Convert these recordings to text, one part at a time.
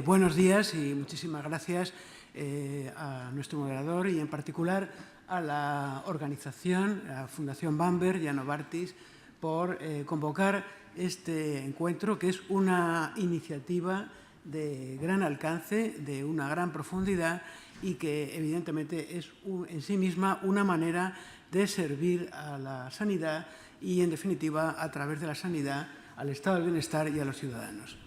Buenos días y muchísimas gracias a nuestro moderador y en particular a la organización, a Fundación Bamber y a Novartis por convocar este encuentro, que es una iniciativa de gran alcance, de una gran profundidad y que evidentemente es en sí misma una manera de servir a la sanidad y, en definitiva, a través de la sanidad, al estado del bienestar y a los ciudadanos.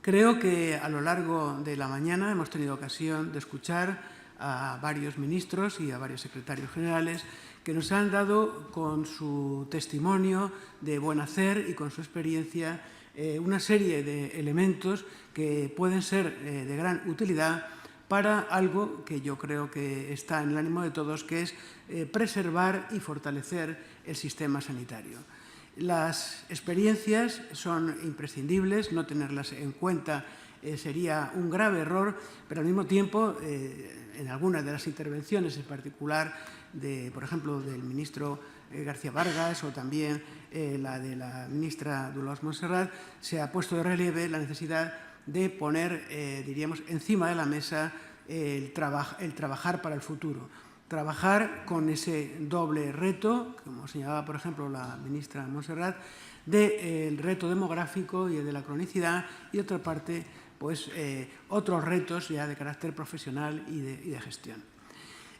Creo que a lo largo de la mañana hemos tenido ocasión de escuchar a varios ministros y a varios secretarios generales que nos han dado con su testimonio de buen hacer y con su experiencia una serie de elementos que pueden ser de gran utilidad para algo que yo creo que está en el ánimo de todos, que es preservar y fortalecer el sistema sanitario. Las experiencias son imprescindibles, no tenerlas en cuenta sería un grave error, pero al mismo tiempo, en algunas de las intervenciones, en particular, por ejemplo, del ministro García Vargas o también la de la ministra Dolors Montserrat, se ha puesto de relieve la necesidad de poner, diríamos, encima de la mesa el trabajar para el futuro. Trabajar con ese doble reto, como señalaba, por ejemplo, la ministra Montserrat, del reto demográfico y el de la cronicidad, y, de otra parte, pues, otros retos ya de carácter profesional y de gestión.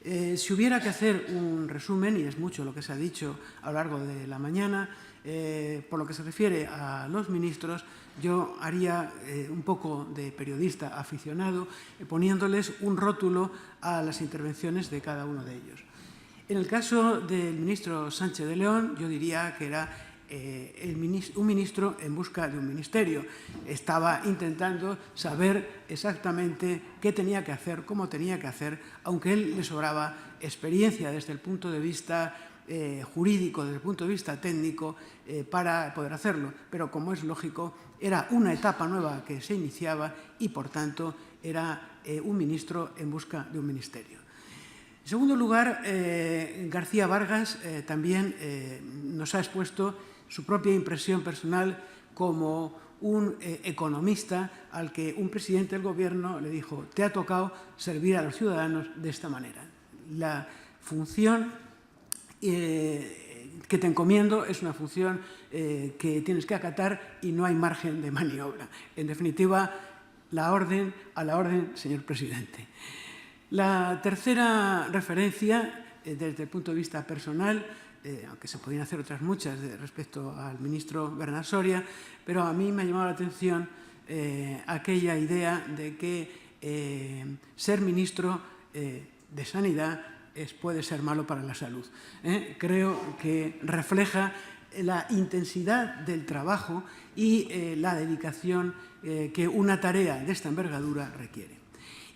Si hubiera que hacer un resumen, y es mucho lo que se ha dicho a lo largo de la mañana, por lo que se refiere a los ministros, yo haría un poco de periodista aficionado, poniéndoles un rótulo a las intervenciones de cada uno de ellos. En el caso del ministro Sánchez de León, yo diría que era un ministro en busca de un ministerio. Estaba intentando saber exactamente qué tenía que hacer, cómo tenía que hacer, aunque a él le sobraba experiencia desde el punto de vista jurídico, desde el punto de vista técnico, para poder hacerlo. Pero, como es lógico, era una etapa nueva que se iniciaba y, por tanto, era un ministro en busca de un ministerio. En segundo lugar, García Vargas también nos ha expuesto su propia impresión personal como un economista al que un presidente del Gobierno le dijo: te ha tocado servir a los ciudadanos de esta manera. La función que te encomiendo es una función que tienes que acatar y no hay margen de maniobra. En definitiva, a la orden, señor presidente. La tercera referencia, desde el punto de vista personal, aunque se podrían hacer otras muchas respecto al ministro Bernat Soria, pero a mí me ha llamado la atención aquella idea de que ser ministro de Sanidad puede ser malo para la salud. Creo que refleja la intensidad del trabajo y la dedicación que una tarea de esta envergadura requiere.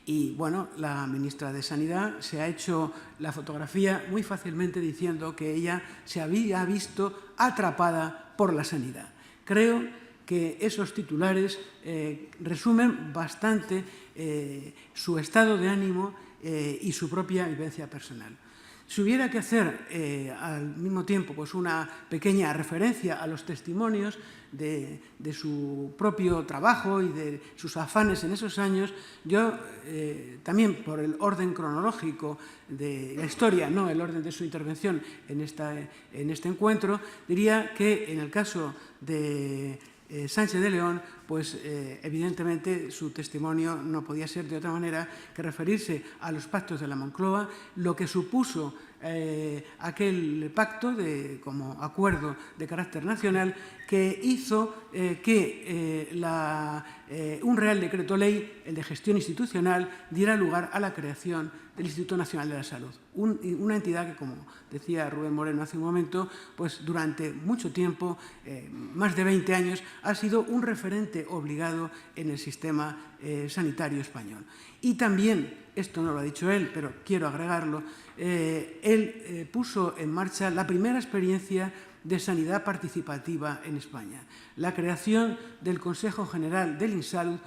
Y, bueno, la ministra de Sanidad se ha hecho la fotografía muy fácilmente diciendo que ella se había visto atrapada por la sanidad. Creo que esos titulares resumen bastante su estado de ánimo y su propia vivencia personal. Si hubiera que hacer al mismo tiempo pues una pequeña referencia a los testimonios de su propio trabajo y de sus afanes en esos años, yo también, por el orden cronológico de la historia, no el orden de su intervención en este encuentro, diría que en el caso de Sánchez de León, pues evidentemente su testimonio no podía ser de otra manera que referirse a los pactos de la Moncloa, lo que supuso aquel pacto como acuerdo de carácter nacional que hizo que un Real Decreto Ley, el de gestión institucional, diera lugar a la creación del Instituto Nacional de la Salud. Una entidad que, como decía Rubén Moreno hace un momento, pues durante mucho tiempo, más de 20 años, ha sido un referente obligado en el sistema sanitario español. Y también, esto no lo ha dicho él, pero quiero agregarlo, él puso en marcha la primera experiencia de sanidad participativa en España. La creación del Consejo General del INSALUD,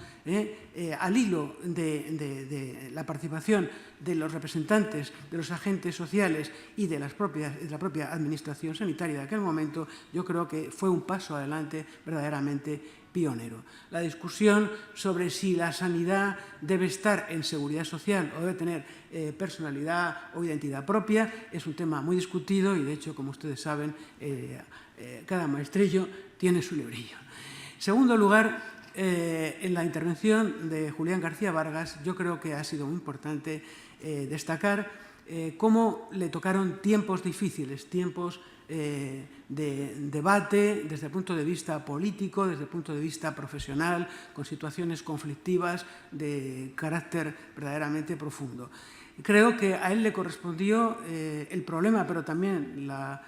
al hilo de la participación de los representantes de los agentes sociales y de la propia administración sanitaria de aquel momento, yo creo que fue un paso adelante verdaderamente pionero. La discusión sobre si la sanidad debe estar en seguridad social o debe tener personalidad o identidad propia es un tema muy discutido y, de hecho, como ustedes saben, cada maestrillo tiene su librillo. En segundo lugar, en la intervención de Julián García Vargas, yo creo que ha sido muy importante destacar cómo le tocaron tiempos difíciles, tiempos de debate desde el punto de vista político, desde el punto de vista profesional, con situaciones conflictivas de carácter verdaderamente profundo. Creo que a él le correspondió el problema, pero también la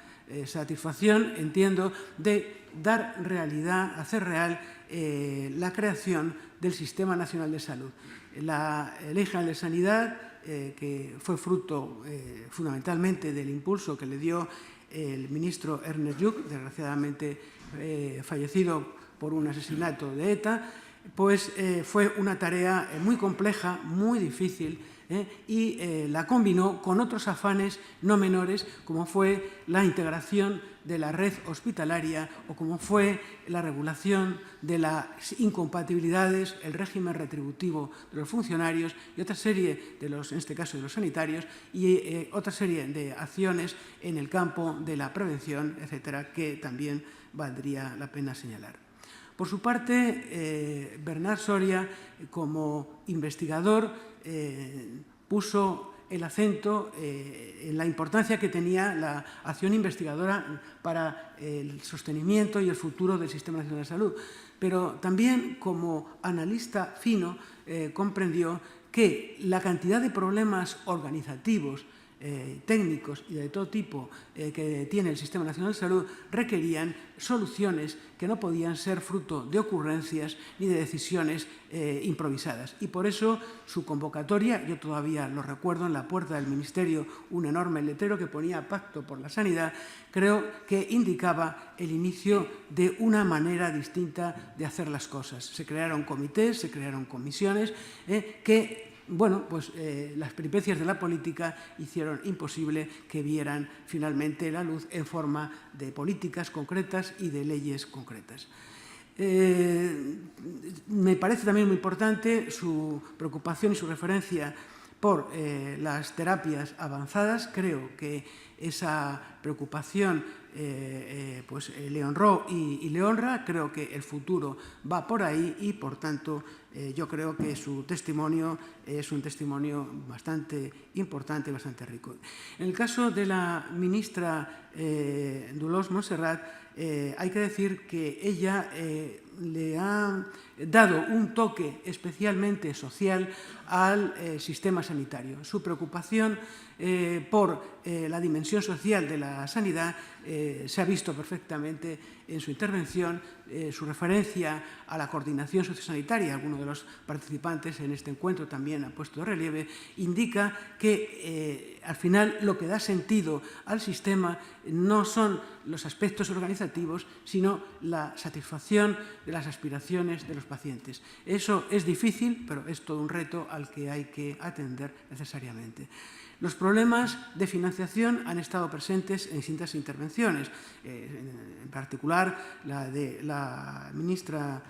satisfacción, entiendo, de dar realidad, hacer real la creación del Sistema Nacional de Salud. La Ley General de Sanidad, que fue fruto fundamentalmente del impulso que le dio el ministro Ernest Lluch, desgraciadamente fallecido por un asesinato de ETA, pues fue una tarea muy compleja, muy difícil, y la combinó con otros afanes no menores, como fue la integración de la red hospitalaria o como fue la regulación de las incompatibilidades, el régimen retributivo de los funcionarios y otra serie de los, en este caso de los sanitarios, y otra serie de acciones en el campo de la prevención, etcétera, que también valdría la pena señalar. Por su parte, Bernat Soria, como investigador, puso el acento en la importancia que tenía la acción investigadora para el sostenimiento y el futuro del Sistema Nacional de Salud. Pero también, como analista fino, comprendió que la cantidad de problemas organizativos, técnicos y de todo tipo que tiene el Sistema Nacional de Salud requerían soluciones que no podían ser fruto de ocurrencias ni de decisiones improvisadas. Y por eso su convocatoria, yo todavía lo recuerdo, en la puerta del Ministerio, un enorme letrero que ponía Pacto por la Sanidad, creo que indicaba el inicio de una manera distinta de hacer las cosas. Se crearon comités, se crearon comisiones que bueno, pues las peripecias de la política hicieron imposible que vieran finalmente la luz en forma de políticas concretas y de leyes concretas. Me parece también muy importante su preocupación y su referencia por las terapias avanzadas. Creo que esa preocupación pues, le honró y le honra. Creo que el futuro va por ahí y, por tanto, yo creo que su testimonio es un testimonio bastante importante, bastante rico. En el caso de la ministra Dolors Montserrat, hay que decir que ella le ha dado un toque especialmente social al sistema sanitario. Su preocupación por la dimensión social de la sanidad se ha visto perfectamente en su intervención. Su referencia a la coordinación sociosanitaria, alguno de los participantes en este encuentro también ha puesto de relieve, indica que al final lo que da sentido al sistema no son los aspectos organizativos, sino la satisfacción de las aspiraciones de los pacientes. Eso es difícil, pero es todo un reto al que hay que atender necesariamente. Los problemas de financiación han estado presentes en distintas intervenciones, en particular la de la ministra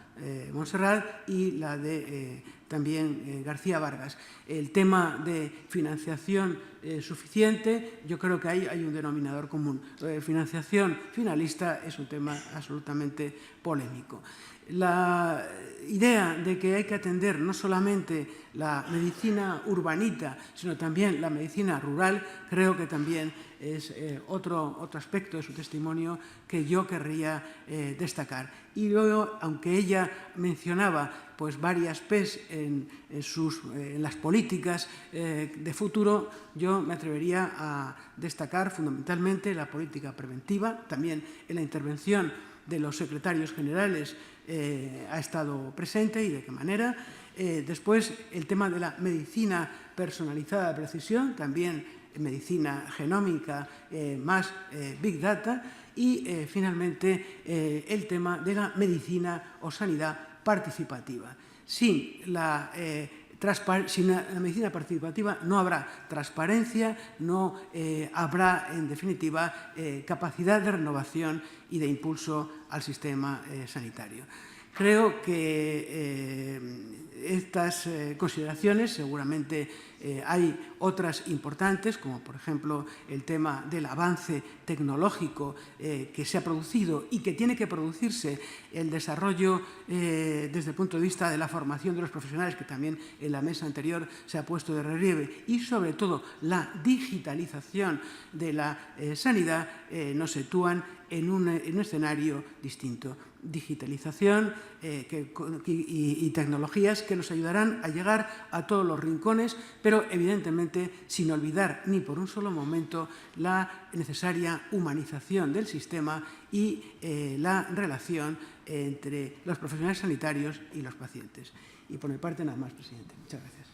Montserrat y la de también García Vargas. El tema de financiación suficiente, yo creo que ahí hay un denominador común. Financiación finalista es un tema absolutamente polémico. La idea de que hay que atender no solamente la medicina urbanita, sino también la medicina rural, creo que también es otro aspecto de su testimonio que yo querría destacar. Y luego, aunque ella mencionaba pues, varias P's en las políticas de futuro, yo me atrevería a destacar fundamentalmente la política preventiva, también en la intervención de los secretarios generales ha estado presente y de qué manera. Después, el tema de la medicina personalizada de precisión, también medicina genómica más Big Data y, finalmente, el tema de la medicina o sanidad participativa. Sin la medicina participativa no habrá transparencia, no habrá, en definitiva, capacidad de renovación y de impulso al sistema sanitario. Creo que estas consideraciones, seguramente hay otras importantes, como por ejemplo el tema del avance tecnológico que se ha producido y que tiene que producirse, el desarrollo desde el punto de vista de la formación de los profesionales, que también en la mesa anterior se ha puesto de relieve, y sobre todo la digitalización de la sanidad, nos sitúan en un escenario distinto. Digitalización y tecnologías que nos ayudarán a llegar a todos los rincones, pero evidentemente sin olvidar ni por un solo momento la necesaria humanización del sistema y la relación entre los profesionales sanitarios y los pacientes. Y por mi parte nada más, presidente. Muchas gracias.